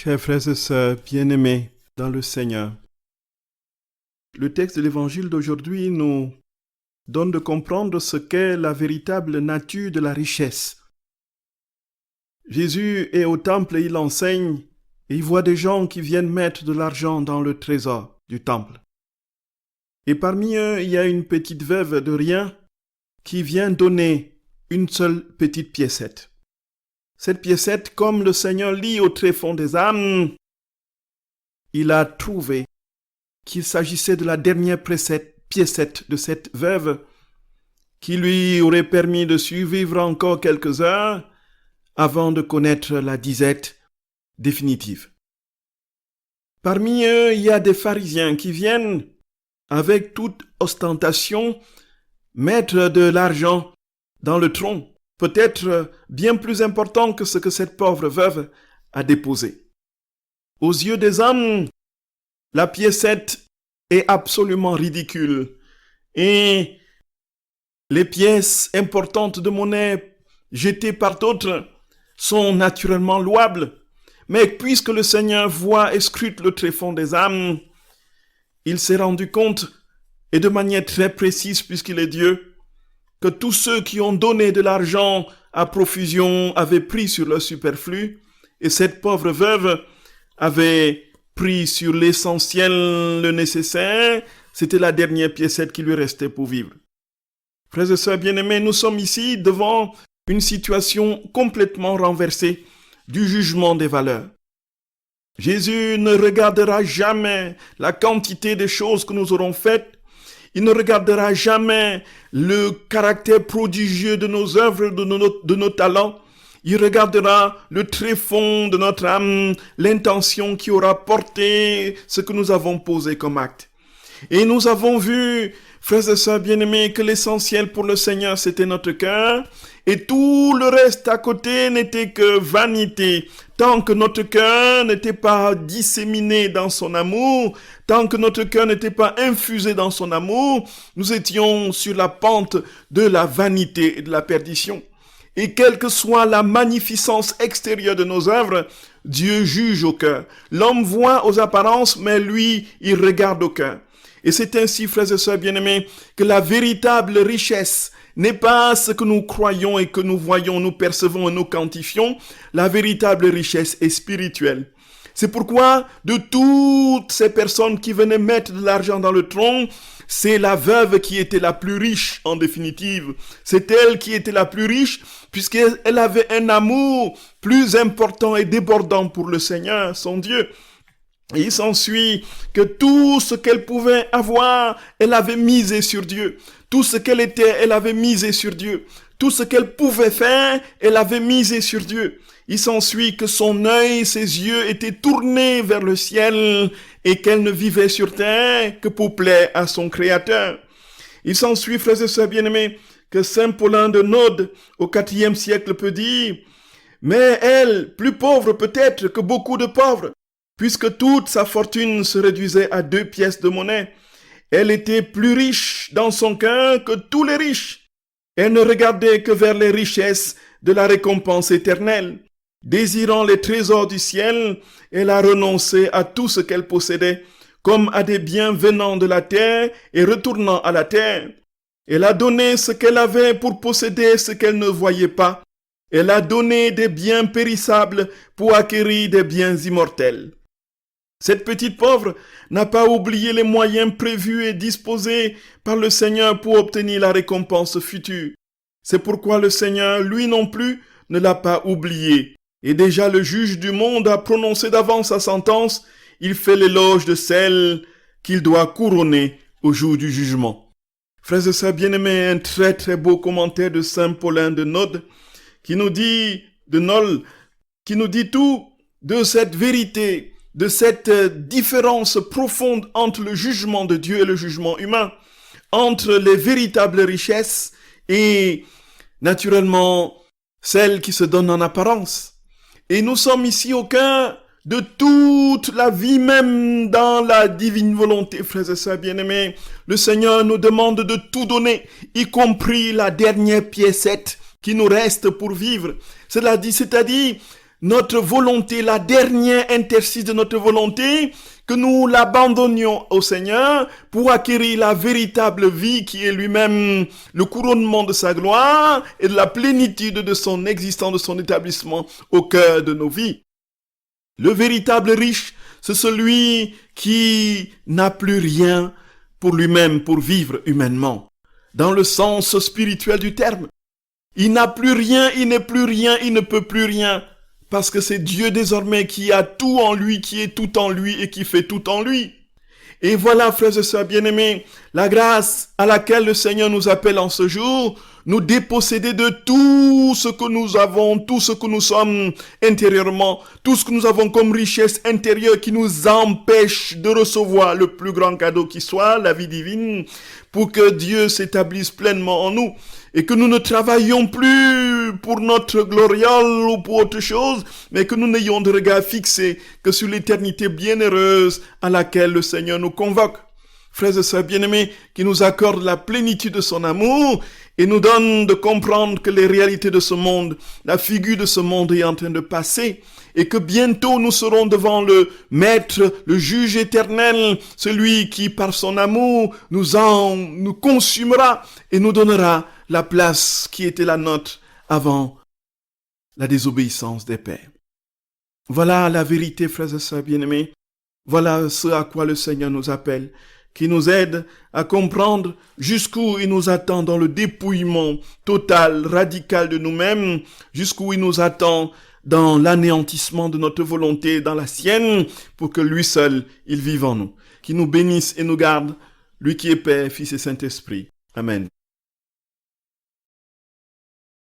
Chers frères et sœurs bien-aimés dans le Seigneur, le texte de l'Évangile d'aujourd'hui nous donne de comprendre ce qu'est la véritable nature de la richesse. Jésus est au temple et il enseigne, et il voit des gens qui viennent mettre de l'argent dans le trésor du temple. Et parmi eux, il y a une petite veuve de rien qui vient donner une seule petite piécette. Cette piécette, comme le Seigneur lit au tréfonds des âmes, il a trouvé qu'il s'agissait de la dernière piécette de cette veuve qui lui aurait permis de survivre encore quelques heures avant de connaître la disette définitive. Parmi eux, il y a des pharisiens qui viennent, avec toute ostentation, mettre de l'argent dans le tronc, peut-être bien plus important que ce que cette pauvre veuve a déposé. Aux yeux des hommes, la piécette est absolument ridicule et les pièces importantes de monnaie jetées par d'autres sont naturellement louables. Mais puisque le Seigneur voit et scrute le tréfonds des âmes, il s'est rendu compte, et de manière très précise puisqu'il est Dieu, que tous ceux qui ont donné de l'argent à profusion avaient pris sur le superflu, et cette pauvre veuve avait pris sur l'essentiel, le nécessaire. C'était la dernière piécette qui lui restait pour vivre. Frères et sœurs bien-aimés, nous sommes ici devant une situation complètement renversée du jugement des valeurs. Jésus ne regardera jamais la quantité des choses que nous aurons faites. Il ne regardera jamais le caractère prodigieux de nos œuvres, de nos talents. Il regardera le tréfonds de notre âme, l'intention qui aura porté ce que nous avons posé comme acte. Et nous avons vu, frères et sœurs bien-aimés, que l'essentiel pour le Seigneur, c'était notre cœur. Et tout le reste à côté n'était que vanité. Tant que notre cœur n'était pas disséminé dans son amour, tant que notre cœur n'était pas infusé dans son amour, nous étions sur la pente de la vanité et de la perdition. Et quelle que soit la magnificence extérieure de nos œuvres, Dieu juge au cœur. L'homme voit aux apparences, mais lui, il regarde au cœur. Et c'est ainsi, frères et sœurs bien-aimés, que la véritable richesse n'est pas ce que nous croyons et que nous voyons, nous percevons et nous quantifions. La véritable richesse est spirituelle. C'est pourquoi, de toutes ces personnes qui venaient mettre de l'argent dans le tronc, c'est la veuve qui était la plus riche, en définitive. C'est elle qui était la plus riche, puisqu'elle avait un amour plus important et débordant pour le Seigneur, son Dieu. Et il s'ensuit que tout ce qu'elle pouvait avoir, elle avait misé sur Dieu. Tout ce qu'elle était, elle avait misé sur Dieu. Tout ce qu'elle pouvait faire, elle avait misé sur Dieu. Il s'ensuit que son œil, ses yeux étaient tournés vers le ciel et qu'elle ne vivait sur terre que pour plaire à son Créateur. Il s'ensuit, frères et sœurs bien-aimés, que Saint Paulin de Node, au IVe siècle, peut dire « Mais elle, plus pauvre peut-être que beaucoup de pauvres, puisque toute sa fortune se réduisait à 2 pièces de monnaie, elle était plus riche dans son cœur que tous les riches. Elle ne regardait que vers les richesses de la récompense éternelle. Désirant les trésors du ciel, elle a renoncé à tout ce qu'elle possédait, comme à des biens venant de la terre et retournant à la terre. Elle a donné ce qu'elle avait pour posséder ce qu'elle ne voyait pas. Elle a donné des biens périssables pour acquérir des biens immortels. Cette petite pauvre n'a pas oublié les moyens prévus et disposés par le Seigneur pour obtenir la récompense future. C'est pourquoi le Seigneur, lui non plus, ne l'a pas oublié. Et déjà le juge du monde a prononcé d'avance sa sentence. Il fait l'éloge de celle qu'il doit couronner au jour du jugement. Frères et sœurs bien-aimés, un très très beau commentaire de Saint Paulin de Node qui nous dit tout de cette vérité, de cette différence profonde entre le jugement de Dieu et le jugement humain, entre les véritables richesses et naturellement celles qui se donnent en apparence. Et nous sommes ici au cœur de toute la vie même dans la divine volonté, frères et sœurs bien-aimés. Le Seigneur nous demande de tout donner, y compris la dernière piécette qui nous reste pour vivre. C'est-à-dire notre volonté, la dernière interstice de notre volonté, que nous l'abandonnions au Seigneur pour acquérir la véritable vie qui est lui-même le couronnement de sa gloire et de la plénitude de son existence, de son établissement au cœur de nos vies. Le véritable riche, c'est celui qui n'a plus rien pour lui-même, pour vivre humainement, dans le sens spirituel du terme. Il n'a plus rien, il n'est plus rien, il ne peut plus rien. Parce que c'est Dieu désormais qui a tout en lui, qui est tout en lui et qui fait tout en lui. Et voilà, frères et sœurs bien-aimés, la grâce à laquelle le Seigneur nous appelle en ce jour, nous déposséder de tout ce que nous avons, tout ce que nous sommes intérieurement, tout ce que nous avons comme richesse intérieure qui nous empêche de recevoir le plus grand cadeau qui soit, la vie divine, pour que Dieu s'établisse pleinement en nous. Et que nous ne travaillions plus pour notre gloriole ou pour autre chose, mais que nous n'ayons de regard fixé que sur l'éternité bienheureuse à laquelle le Seigneur nous convoque. Frères et sœurs bien-aimés, qui nous accorde la plénitude de son amour et nous donne de comprendre que les réalités de ce monde, la figure de ce monde est en train de passer et que bientôt nous serons devant le Maître, le Juge éternel, celui qui par son amour nous consumera et nous donnera la place qui était la nôtre avant la désobéissance des pères. Voilà la vérité, frères et sœurs bien-aimés. Voilà ce à quoi le Seigneur nous appelle, qui nous aide à comprendre jusqu'où il nous attend dans le dépouillement total, radical de nous-mêmes, jusqu'où il nous attend dans l'anéantissement de notre volonté, dans la sienne, pour que lui seul, il vive en nous. Qu'il nous bénisse et nous garde, lui qui est Père, Fils et Saint-Esprit. Amen.